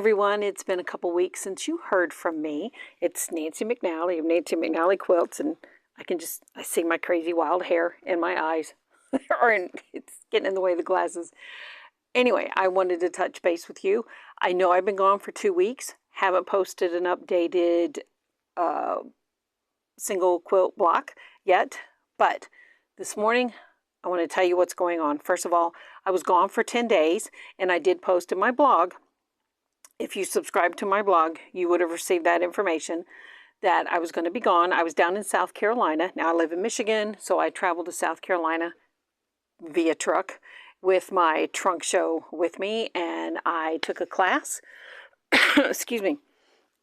everyone, it's been a couple weeks since you heard from me. It's Nancy McNally of Nancy McNally Quilts, and I see my crazy wild hair in my eyes, it's getting in the way of the glasses. Anyway, I wanted to touch base with you. I know I've been gone for 2 weeks, haven't posted an updated single quilt block yet, but this morning I want to tell you what's going on. First of all, I was gone for 10 days, and I did post in my blog. If you subscribe to my blog, you would have received that information that I was going to be gone. I was down in South Carolina. Now I live in Michigan, so I traveled to South Carolina via truck with my trunk show with me, and I took a class. Excuse me.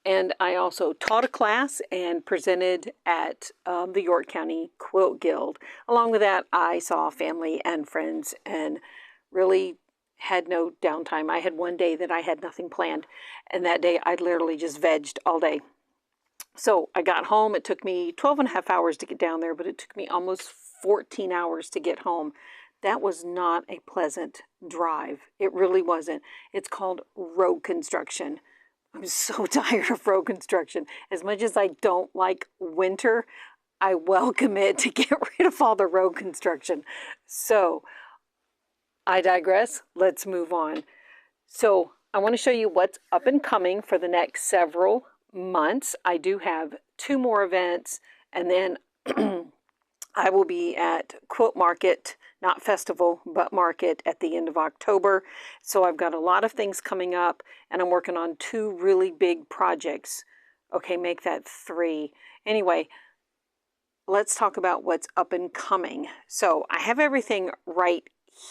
And I also taught a class and presented at the York County Quilt Guild. Along with that, I saw family and friends and really had no downtime. I had one day that I had nothing planned, and that day I literally just vegged all day. So I got home. It took me 12 and a half hours to get down there, but it took me almost 14 hours to get home. That was not a pleasant drive. It really wasn't. It's called road construction. I'm so tired of road construction. As much as I don't like winter, I welcome it to get rid of all the road construction. So I digress. Let's move on. So I want to show you what's up and coming for the next several months. I do have 2 more events, and then I will be at Quilt Market, not festival, but market at the end of October. So I've got a lot of things coming up, and I'm working on 2 really big projects. Okay, make that 3. Anyway, let's talk about what's up and coming. So I have everything right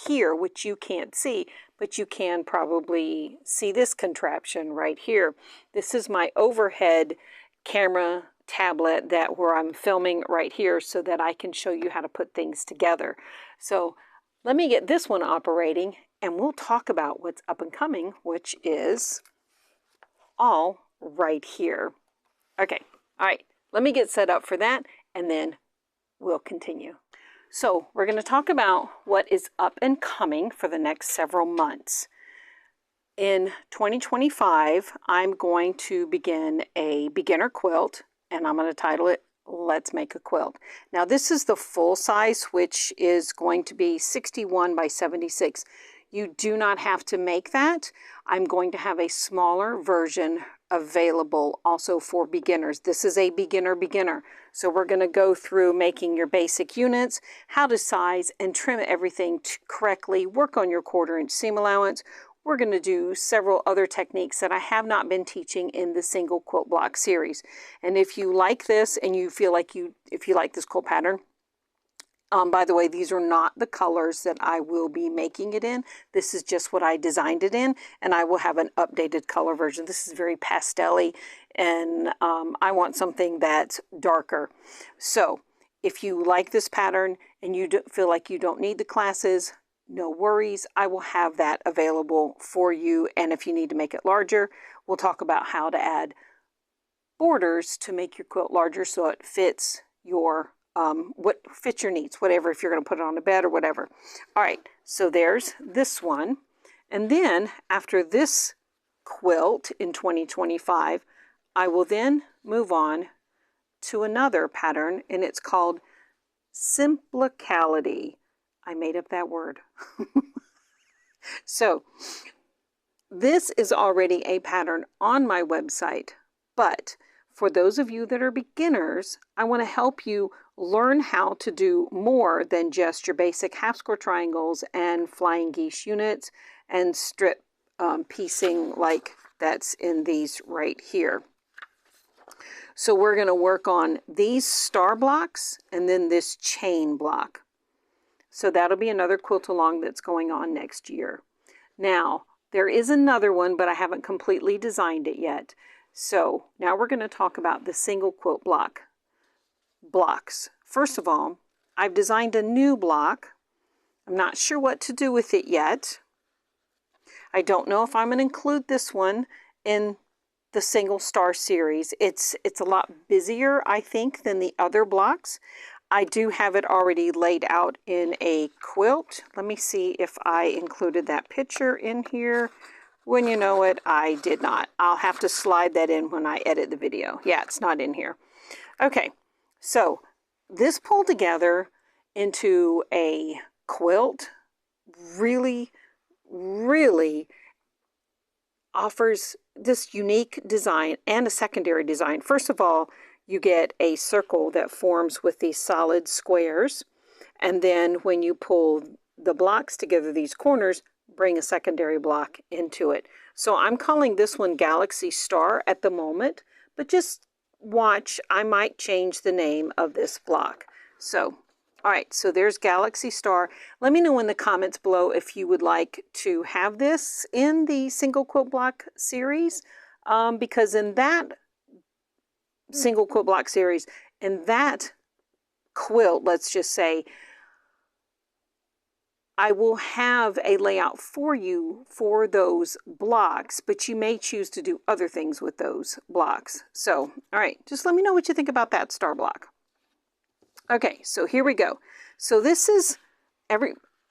here, which you can't see, but you can probably see this contraption right here. This is my overhead camera tablet where I'm filming right here so that I can show you how to put things together. So let me get this one operating, and we'll talk about what's up and coming, which is all right here. Okay, all right, let me get set up for that, and then we'll continue. So we're going to talk about what is up and coming for the next several months. In 2025, I'm going to begin a beginner quilt, and I'm going to title it Let's Make a Quilt. Now this is the full size, which is going to be 61 by 76. You do not have to make that. I'm going to have a smaller version available also for beginners. This is a beginner. So we're going to go through making your basic units, how to size and trim everything correctly, work on your 1/4-inch seam allowance. We're going to do several other techniques that I have not been teaching in the Single Quilt Block Series. And if you like this and you feel like if you like this quilt pattern, by the way, these are not the colors that I will be making it in. This is just what I designed it in, and I will have an updated color version. This is very pastel-y, and I want something that's darker. So if you like this pattern and you feel like you don't need the classes, no worries. I will have that available for you, and if you need to make it larger, we'll talk about how to add borders to make your quilt larger so it fits your what fits your needs, whatever, if you're going to put it on a bed or whatever. All right, so there's this one. And then after this quilt in 2025, I will then move on to another pattern, and it's called Simplicality. I made up that word. So this is already a pattern on my website, but for those of you that are beginners, I want to help you learn how to do more than just your basic half square triangles and flying geese units and strip piecing like that's in these right here. So we're going to work on these star blocks and then this chain block. So that'll be another quilt along that's going on next year. Now, there is another one, but I haven't completely designed it yet. So now we're going to talk about the single quilt blocks. First of all, I've designed a new block. I'm not sure what to do with it yet. I don't know if I'm going to include this one in the single star series. It's a lot busier, I think, than the other blocks. I do have it already laid out in a quilt. Let me see if I included that picture in here. When you know it, I did not. I'll have to slide that in when I edit the video. Yeah, it's not in here. Okay, so this pulled together into a quilt really, really offers this unique design and a secondary design. First of all, you get a circle that forms with these solid squares, and then when you pull the blocks together, these corners bring a secondary block into it. So I'm calling this one Galaxy Star at the moment, but just watch, I might change the name of this block. So all right, so there's Galaxy Star. Let me know in the comments below if you would like to have this in the Single Quilt Block series, because in that Single Quilt Block series, in that quilt, let's just say, I will have a layout for you for those blocks, but you may choose to do other things with those blocks. So, all right, just let me know what you think about that star block. Okay, so here we go. So this is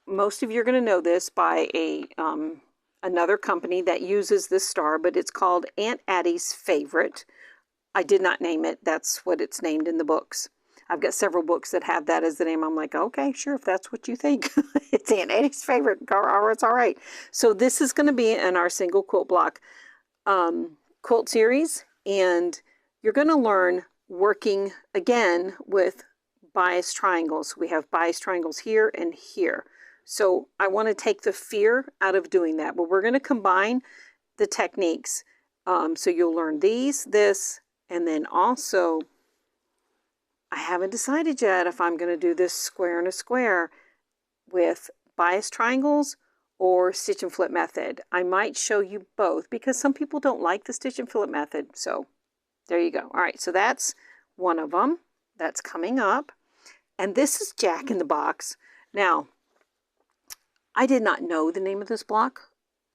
most of you are going to know this by another company that uses this star, but it's called Aunt Addie's Favorite. I did not name it. That's what it's named in the books. I've got several books that have that as the name. I'm like, okay, sure, if that's what you think. It's Aunt Addie's Favorite, or it's all right. So this is going to be in our Single Quilt Block quilt series, and you're going to learn working again with bias triangles. We have bias triangles here and here. So I want to take the fear out of doing that, but we're going to combine the techniques. So you'll learn this, and then also, I haven't decided yet if I'm going to do this square and a square with bias triangles or stitch and flip method. I might show you both because some people don't like the stitch and flip method. So there you go. All right, so that's one of them that's coming up. And this is Jack in the Box. Now, I did not know the name of this block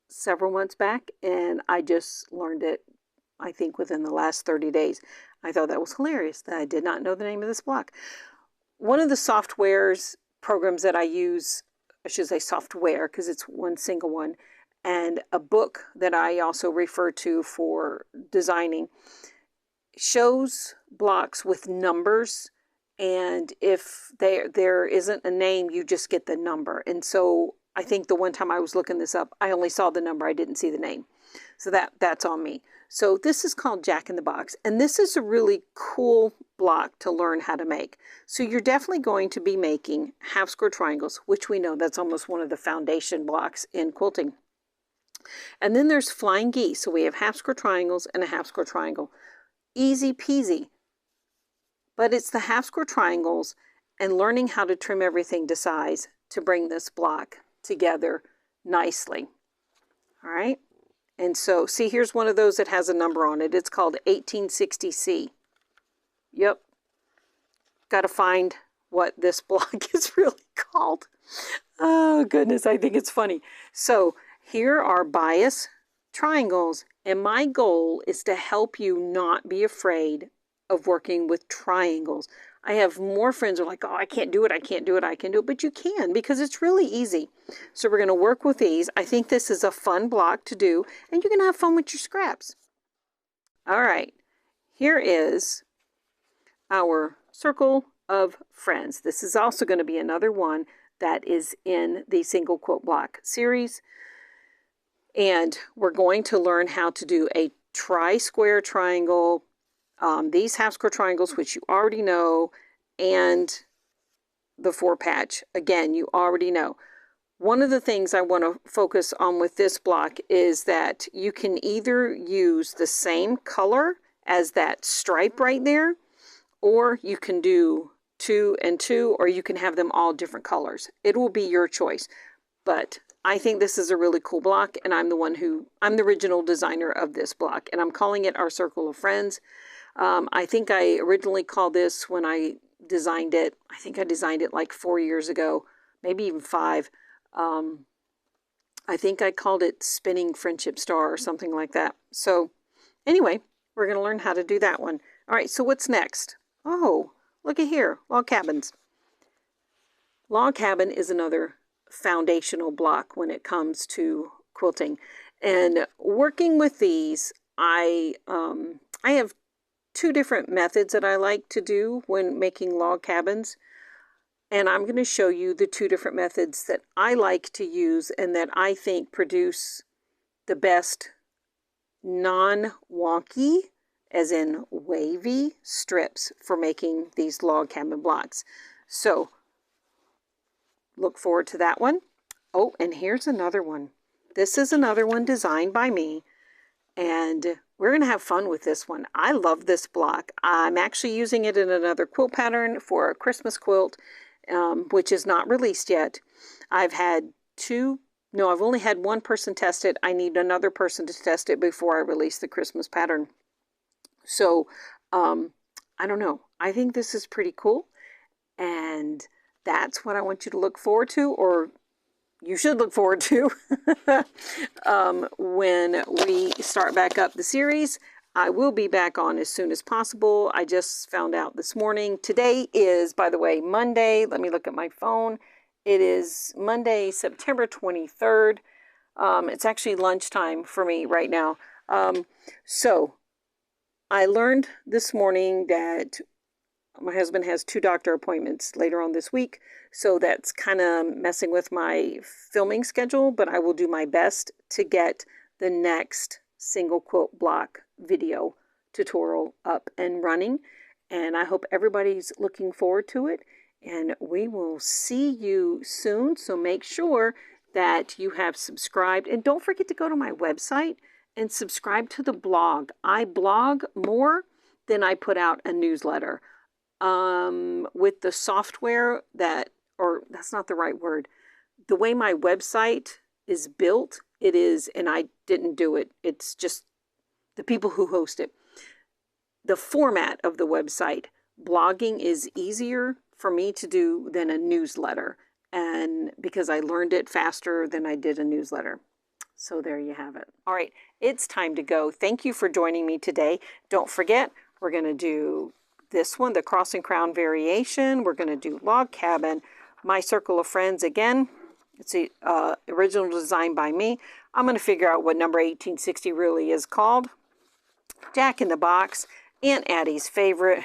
several months back, and I just learned it, I think, within the last 30 days. I thought that was hilarious that I did not know the name of this block. One of the softwares, programs that I use, I should say software because it's one single one, and a book that I also refer to for designing, shows blocks with numbers. And if there isn't a name, you just get the number. And so I think the one time I was looking this up, I only saw the number. I didn't see the name. So that's on me. So this is called Jack in the Box. And this is a really cool block to learn how to make. So you're definitely going to be making half square triangles, which we know that's almost one of the foundation blocks in quilting. And then there's flying geese. So we have half square triangles and a half square triangle. Easy peasy. But it's the half square triangles and learning how to trim everything to size to bring this block together nicely. All right. And so, see, here's one of those that has a number on it. It's called 1860C. Yep. Got to find what this block is really called. Oh, goodness, I think it's funny. So here are bias triangles, and my goal is to help you not be afraid of working with triangles. I have more friends who are like, oh, I can't do it, I can't do it, I can do it, but you can because it's really easy. So we're going to work with these. I think this is a fun block to do, and you're going to have fun with your scraps. All right, here is our circle of friends. This is also going to be another one that is in the Single Quilt Block series. And we're going to learn how to do a tri-square triangle, these half square triangles, which you already know, and the 4-patch. Again, you already know. One of the things I want to focus on with this block is that you can either use the same color as that stripe right there, or you can do 2 and 2, or you can have them all different colors. It will be your choice. But I think this is a really cool block, and I'm the original designer of this block, and I'm calling it our Circle of Friends. I think I originally called this when I designed it. I think I designed it like 4 years ago, maybe even 5. I think I called it Spinning Friendship Star or something like that. So anyway, we're going to learn how to do that one. All right, so what's next? Oh, look at here, log cabins. Log cabin is another foundational block when it comes to quilting. And working with these, I have two different methods that I like to do when making log cabins. And I'm going to show you the two different methods that I like to use and that I think produce the best non-wonky, as in wavy, strips for making these log cabin blocks. So look forward to that one. Oh, and here's another one. This is another one designed by me, and we're going to have fun with this one. I love this block. I'm actually using it in another quilt pattern for a Christmas quilt, which is not released yet. I've only had one person test it. I need another person to test it before I release the Christmas pattern. So, I don't know. I think this is pretty cool, and that's what I want you to look forward to, or you should look forward to when we start back up the series. I will be back on as soon as possible. I just found out this morning. Today is, by the way, Monday. Let me look at my phone. It is Monday, September 23rd. It's actually lunchtime for me right now. So I learned this morning that my husband has 2 doctor appointments later on this week, so that's kind of messing with my filming schedule, but I will do my best to get the next single quilt block video tutorial up and running, and I hope everybody's looking forward to it, and we will see you soon. So make sure that you have subscribed, and don't forget to go to my website and subscribe to the blog. I blog more than I put out a newsletter. With the software that's not the right word. The way my website is built, it is, and I didn't do it. It's just the people who host it. The format of the website, blogging is easier for me to do than a newsletter. And because I learned it faster than I did a newsletter. So there you have it. All right, it's time to go. Thank you for joining me today. Don't forget, we're going to do this one, the cross and crown variation. We're going to do log cabin, my circle of friends again. It's the original design by me. I'm going to figure out what number 1860 really is called. Jack in the Box, Aunt Addie's favorite.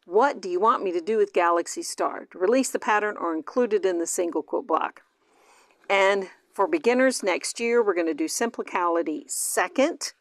What do you want me to do with Galaxy Star? To release the pattern or include it in the single quilt block? And for beginners next year, we're going to do Simplicality second.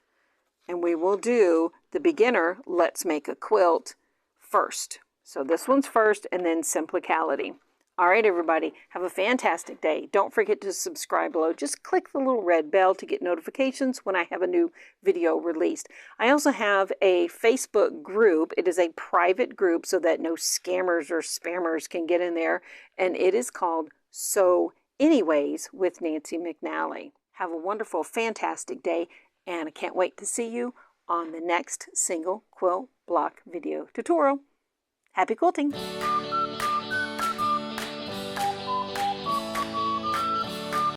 And we will do the beginner, let's make a quilt first. So this one's first and then Simplicality. All right, everybody, have a fantastic day. Don't forget to subscribe below. Just click the little red bell to get notifications when I have a new video released. I also have a Facebook group. It is a private group so that no scammers or spammers can get in there. And it is called So Anyways with Nancy McNally. Have a wonderful, fantastic day. And I can't wait to see you on the next single quilt block video tutorial. Happy quilting!